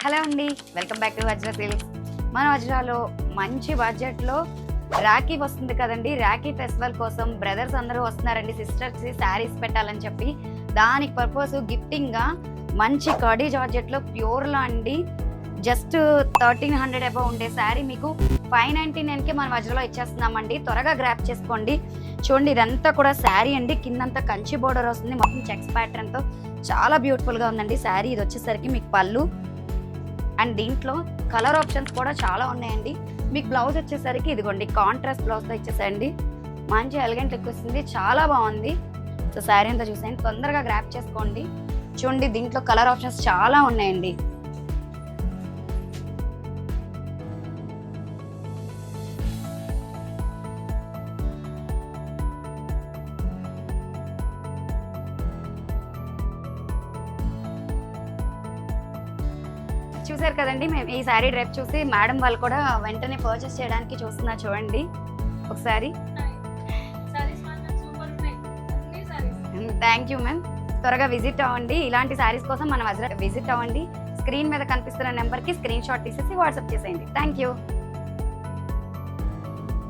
Hello అండి, welcome back to Vajra silks. మన వజ్రాలో మంచి బడ్జెట్లో రాఖీ వస్తుంది కదండి. రాఖీ ఫెస్టివల్ కోసం బ్రదర్స్ అందరూ వస్తున్నారండి, సిస్టర్స్కి శారీస్ పెట్టాలని చెప్పి. దానికి పర్పస్ గిఫ్టింగ్గా మంచి కడీ జార్జెట్లో ప్యూర్లో అండి జస్ట్ 1300 అబౌవ్ ఉండే శారీ మీకు 599కి మన వజ్రలో ఇచ్చేస్తున్నామండి. త్వరగా గ్రాప్ చేసుకోండి. చూడండి, ఇదంతా కూడా శారీ అండి. కిందంతా కంచి బోర్డర్ వస్తుంది, మొత్తం చెక్స్ ప్యాటర్న్తో చాలా బ్యూటిఫుల్గా ఉందండి శారీ. ఇది వచ్చేసరికి మీకు పళ్ళు అండ్ దీంట్లో కలర్ ఆప్షన్స్ కూడా చాలా ఉన్నాయండి. మీకు బ్లౌజ్ వచ్చేసరికి ఇదిగోండి కాంట్రాస్ట్ బ్లౌజ్తో ఇచ్చేసేయండి. మంచి ఎలిగెంట్ లుక్ వస్తుంది, చాలా బాగుంది. సో శారీ అంతా చూసేయండి, తొందరగా గ్రాప్ చేసుకోండి. చూడండి, దీంట్లో కలర్ ఆప్షన్స్ చాలా ఉన్నాయండి. చూసారు కదండి, మేము ఈ శారీ డ్రెప్ చూసి మేడం వాళ్ళు కూడా వెంటనే పర్చేస్ చేయడానికి చూస్తున్నారు. చూడండి ఒకసారి. Thank you ma'am. త్వరగా విజిట్ అవ్వండి. ఇలాంటి శారీస్ కోసం మన వజ్ర విజిట్ అవ్వండి. స్క్రీన్ మీద కనిపిస్తున్న నెంబర్కి స్క్రీన్ షాట్ తీసేసి వాట్సాప్ చేసేయండి. Thank you.